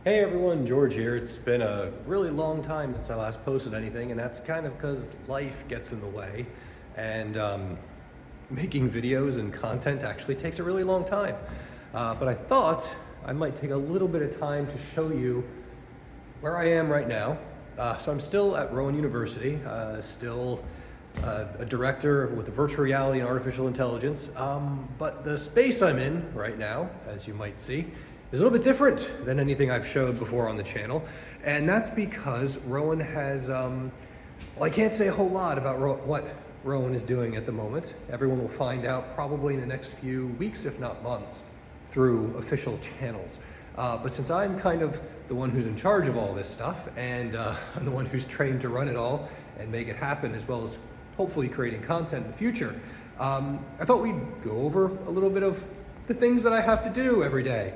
Hey everyone, George here. It's been a really long time since I last posted anything, and that's kind of because life gets in the way, and making videos and content actually takes a really long time. But I thought I might take a little bit of time to show you where I am right now. So I'm still at Rowan University, still a director with virtual reality and artificial intelligence, but the space I'm in right now, as you might see, is a little bit different than anything I've showed before on the channel. And that's because Rowan has, well, I can't say a whole lot about what Rowan is doing at the moment. Everyone will find out probably in the next few weeks, if not months, through official channels. But since I'm kind of the one who's in charge of all this stuff, and I'm the one who's trained to run it all and make it happen, as well as hopefully creating content in the future, I thought we'd go over a little bit of the things that I have to do every day.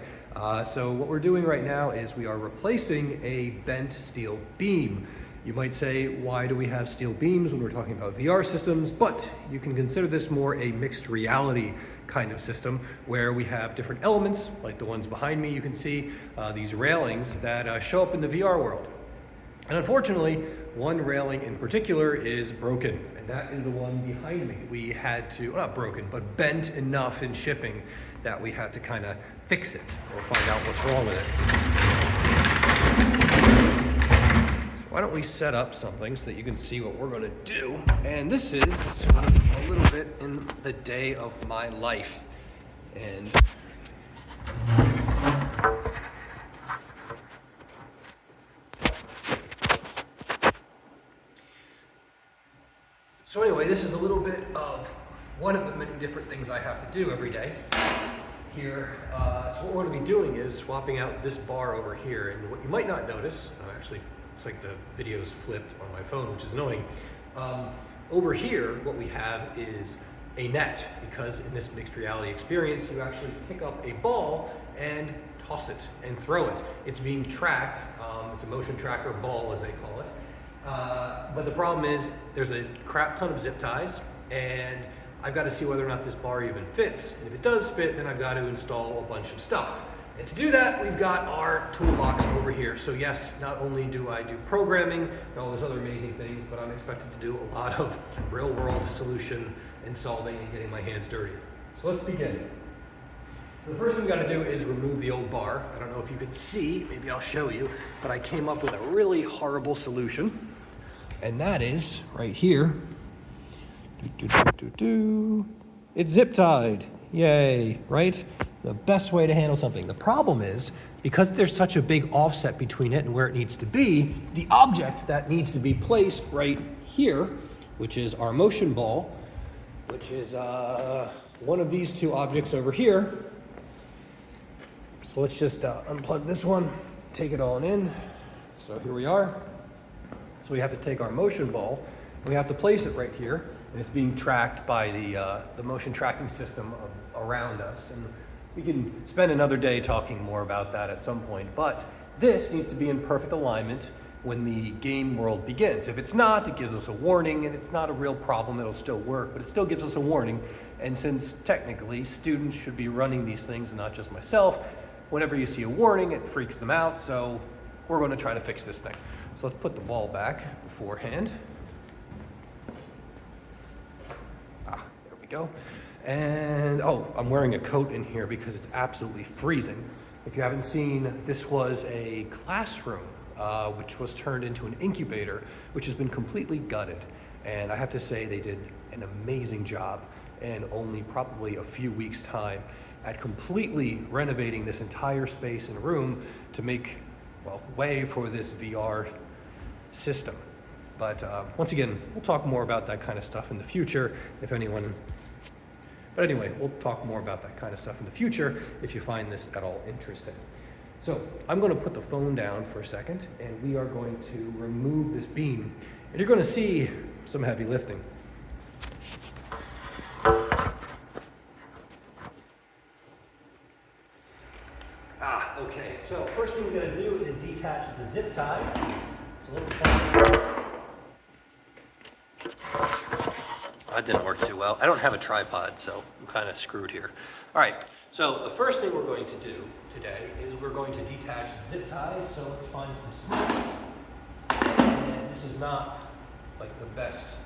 So what we're doing right now is we are replacing a bent steel beam. You might say, why do we have steel beams when we're talking about VR systems? But you can consider this more a mixed reality kind of system where we have different elements, like the ones behind me. You can see these railings that show up in the VR world. And unfortunately, one railing in particular is broken, and that is the one behind me. We had to, not broken, but bent enough in shipping that we had to kind of fix it or find out what's wrong with it. So why don't we set up something so that you can see what we're going to do. And this is sort of a little bit in the day of my life. And so anyway, this is a little bit of one of the many different things I have to do every day here. So what we're going to be doing is swapping out this bar over here. And what you might not notice, actually, it's like the video's flipped on my phone, which is annoying. Over here, what we have is a net, because in this mixed reality experience, you actually pick up a ball and toss it and throw it. It's being tracked. It's a motion tracker ball, as they call it. But the problem is there's a crap ton of zip ties, and I've got to see whether or not this bar even fits. And if it does fit, then I've got to install a bunch of stuff. And to do that, we've got our toolbox over here. So yes, not only do I do programming and all those other amazing things, but I'm expected to do a lot of real world solution and solving and getting my hands dirty. So let's begin. The first thing we've got to do is remove the old bar. I don't know if you can see, maybe I'll show you, but I came up with a really horrible solution. And that is right here. It's zip tied. Yay, right? The best way to handle something. The problem is, because there's such a big offset between it and where it needs to be, the object that needs to be placed right here, which is our motion ball, which is one of these two objects over here. So let's just unplug this one, take it all in. So here we are. So we have to take our motion ball, and we have to place it right here, and it's being tracked by the motion tracking system around us. And we can spend another day talking more about that at some point, but this needs to be in perfect alignment when the game world begins. If it's not, it gives us a warning, and it's not a real problem, it'll still work, but it still gives us a warning. And since technically students should be running these things and not just myself, whenever you see a warning, it freaks them out, so we're going to try to fix this thing. So let's put the ball back beforehand. There we go. And, oh, I'm wearing a coat in here because it's absolutely freezing. If you haven't seen, this was a classroom, which was turned into an incubator, which has been completely gutted. And I have to say they did an amazing job in only probably a few weeks' time at completely renovating this entire space and room to make, well, way for this VR system. But once again, we'll talk more about that kind of stuff in the future if anyone, but anyway, we'll talk more about that kind of stuff in the future if you find this at all interesting. So I'm going to put the phone down for a second, and we are going to remove this beam, and you're going to see some heavy lifting. Okay, so first thing we're going to do is detach the zip ties. So let's find. That didn't work too well. I don't have a tripod, so I'm kind of screwed here. All right, So the first thing we're going to do today is we're going to detach zip ties. So let's find some snips. And this is not like the best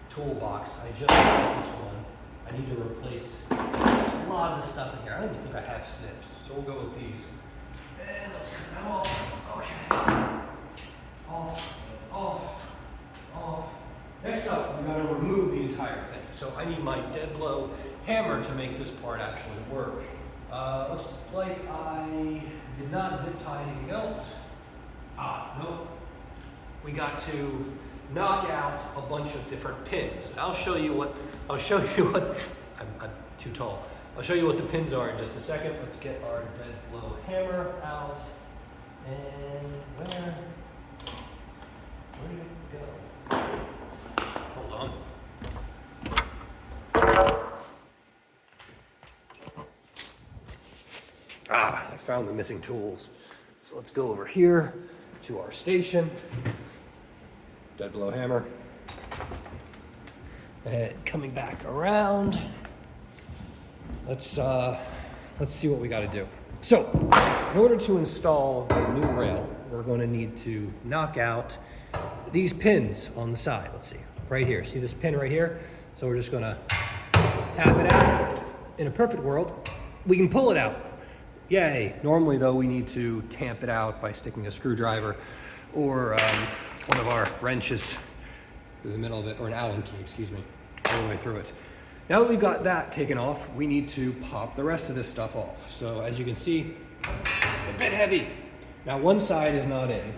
toolbox. I just got this one. I need to replace a lot of the stuff in here. I don't even think I have snips. So we'll go with these. And let's cut them off. Okay. Off, off, off. Next up, we're going to remove the entire thing. So I need my dead blow hammer to make this part actually work. Looks like I did not zip tie anything else. Nope. We got to knock out a bunch of different pins. I'll show you what, I'm too tall. I'll show you what the pins are in just a second. Let's get our dead blow hammer out. And where did it go? Hold on. I found the missing tools. So let's go over here to our station. Dead blow hammer. And coming back around, let's see what we got to do. So, in order to install a new rail, we're going to need to knock out these pins on the side. Let's see, right here. See this pin right here? So we're just going to tap it out. In a perfect world, we can pull it out. Yay. Normally, though, we need to tamp it out by sticking a screwdriver or one of our wrenches through the middle of it, or an Allen key, excuse me, all the way through it. Now that we've got that taken off, we need to pop the rest of this stuff off. So as you can see, it's a bit heavy. Now one side is not in,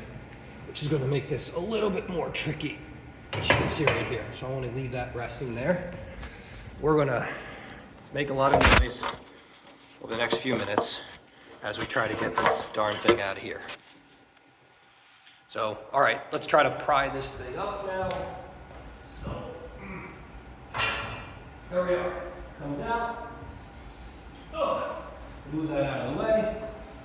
which is going to make this a little bit more tricky, as you can see right here. So I want to leave that resting there. We're going to make a lot of noise over the next few minutes as we try to get this darn thing out of here. So, all right, let's try to pry this thing up now. So, there we are. Comes out. Move that out of the way.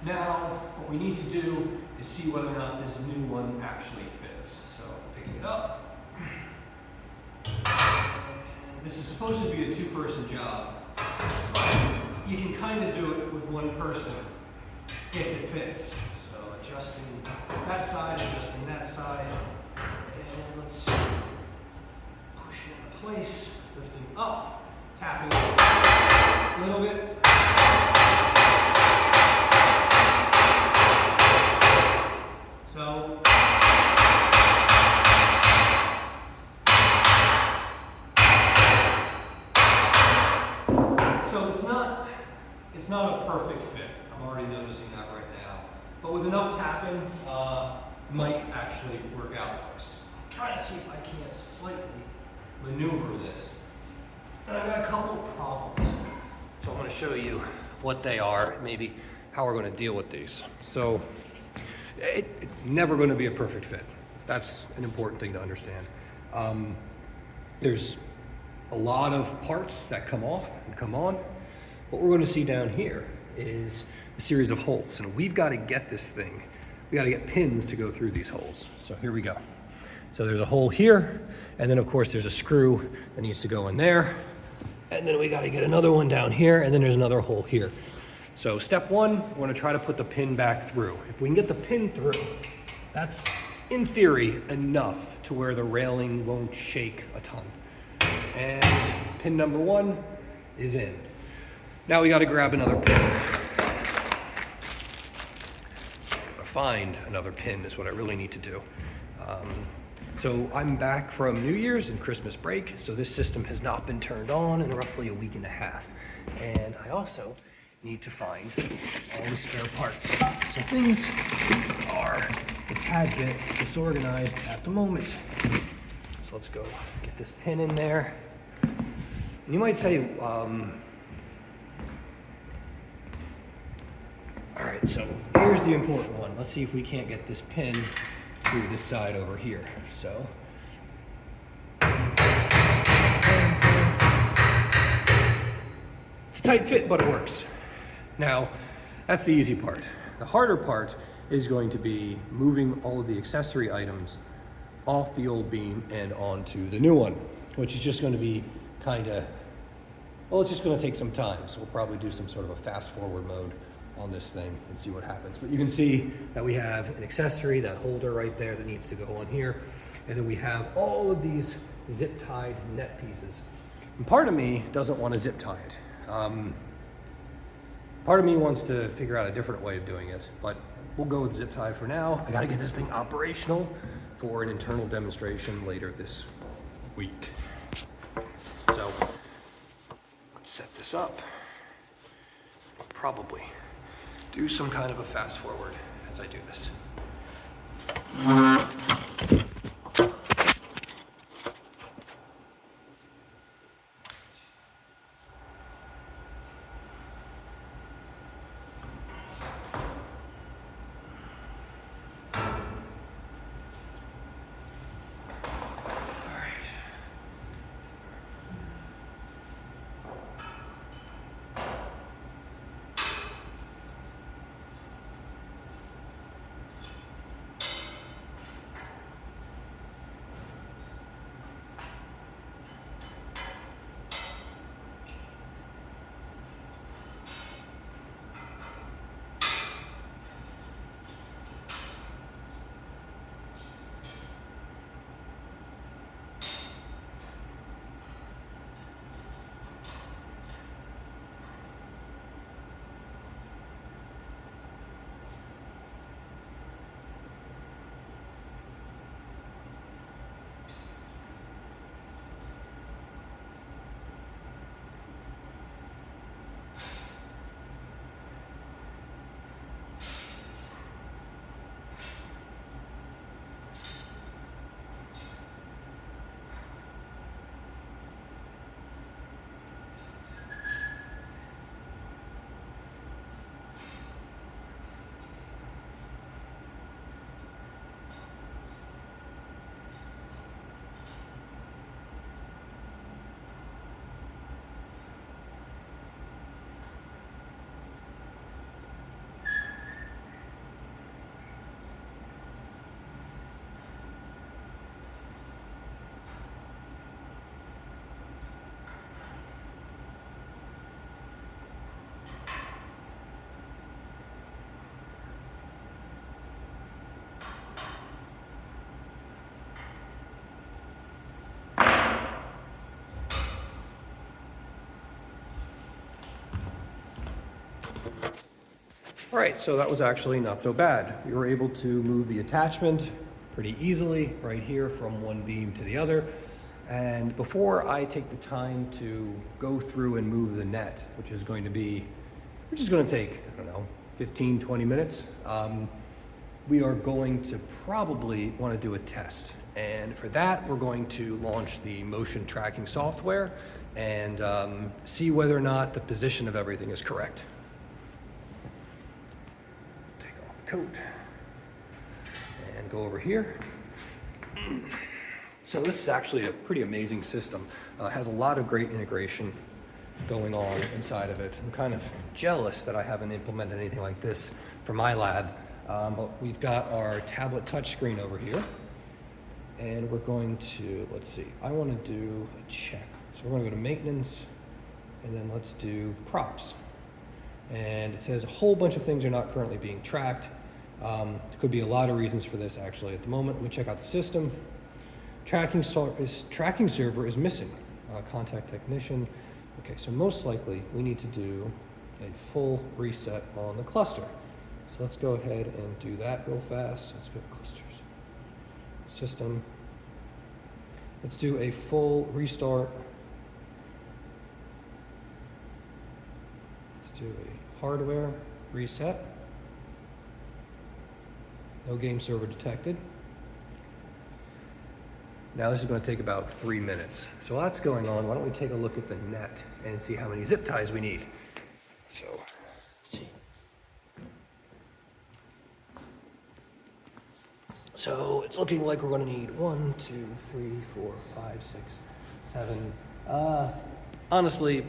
Now, what we need to do is see whether or not this new one actually fits. So, picking it up. And this is supposed to be a two-person job, but you can kind of do it with one person if it fits. So, adjusting that side, adjusting that side, and let's push it into place, lifting up, tapping a little bit. So it's not a perfect fit. I'm already noticing that right now. But with enough tapping, might actually work out for us. I'm trying to see if I can't slightly maneuver this. And I've got a couple of problems. So I'm going to show you what they are, maybe how we're going to deal with these. So it's never going to be a perfect fit. That's an important thing to understand. There's a lot of parts that come off and come on. What we're going to see down here is a series of holes, and we've got to get this thing. We got to get pins to go through these holes. So here we go. So there's a hole here, and then of course there's a screw that needs to go in there, and then we got to get another one down here, and then there's another hole here. So step one, we're going to try to put the pin back through. If we can get the pin through, that's in theory enough to where the railing won't shake a ton. And pin number one is in. Now we got to grab another pin. Find another pin is what I really need to do. So I'm back from New Year's and Christmas break, so this system has not been turned on in roughly a week and a half. And I also need to find all the spare parts. So things are a tad bit disorganized at the moment. So let's go get this pin in there. And you might say, all right, so here's the important one. Let's see if we can't get this pin through this side over here. So, it's a tight fit, but it works. Now, that's the easy part. The harder part is going to be moving all of the accessory items off the old beam and onto the new one, which is just going to be kind of Well, it's just gonna take some time, so we'll probably do some sort of a fast forward mode on this thing and see what happens. But you can see that we have an accessory, that holder right there that needs to go on here. And then we have all of these zip tied net pieces. And part of me doesn't want to zip tie it. Part of me wants to figure out a different way of doing it, but we'll go with zip tie for now. I gotta get this thing operational for an internal demonstration later this week. So let's set this up. Probably do some kind of a fast forward as I do this. All right, so that was actually not so bad. We were able to move the attachment pretty easily right here from one beam to the other. And before I take the time to go through and move the net, which is going to take, I don't know, 15, 20 minutes, we are going to probably want to do a test. And for that, we're going to launch the motion tracking software and see whether or not the position of everything is correct. Take off the coat and go over here. So this is actually a pretty amazing system. It has a lot of great integration going on inside of it. I'm kind of jealous that I haven't implemented anything like this for my lab. But we've got our tablet touchscreen over here. And we're going to, let's see, I want to do a check. So we're going to go to maintenance, and then let's do props. And it says a whole bunch of things are not currently being tracked. There could be a lot of reasons for this actually at the moment. Let me check out the system. Tracking server is missing. Contact technician. Okay, so most likely we need to do a full reset on the cluster. So let's go ahead and do that real fast. Let's go to clusters. System. Let's do a full restart. Let's do a hardware reset. No game server detected. Now this is going to take about 3 minutes. So while that's going on, why don't we take a look at the net and see how many zip ties we need. So, let's see. So it's looking like we're going to need 1, 2, 3, 4, 5, 6, 7. Honestly,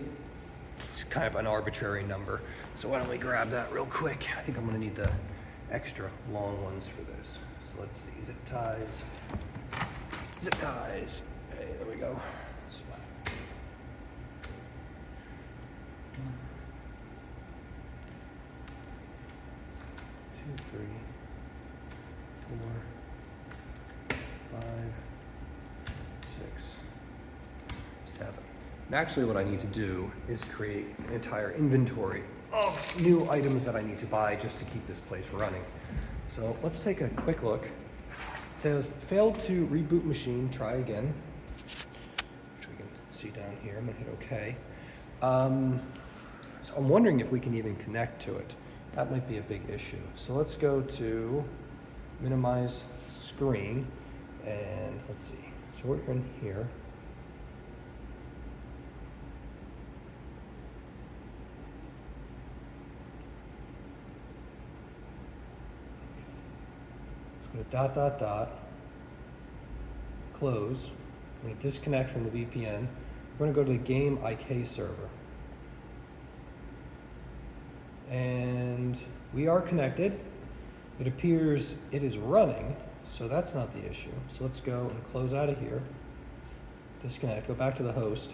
it's kind of an arbitrary number. So why don't we grab that real quick? I think I'm going to need the extra long ones for this. So let's see, zip ties. Zip ties. Hey, there we go. 2, 3, 4, 5, 6, 7. And actually what I need to do is create an entire inventory of new items that I need to buy just to keep this place running. So let's take a quick look. It says, failed to reboot machine, try again. Which we can see down here. I'm gonna hit OK. So I'm wondering if we can even connect to it. That might be a big issue. So let's go to minimize screen, and let's see. So we're in here. Let's go to ... close. I'm going to disconnect from the VPN. We're going to go to the game IK server. And we are connected. It appears it is running, so that's not the issue. So let's go and close out of here. Disconnect, go back to the host,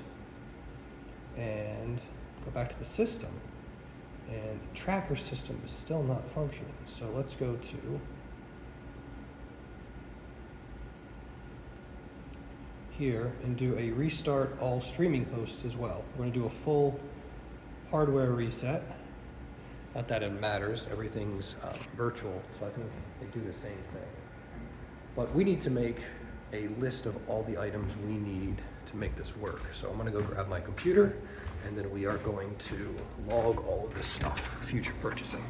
and go back to the system. And the tracker system is still not functioning. So let's go to here and do a restart all streaming hosts as well. We're going to do a full hardware reset. Not that it matters, everything's virtual, so I think they do the same thing. But we need to make a list of all the items we need to make this work. So I'm going to go grab my computer, and then we are going to log all of this stuff, future purchasing.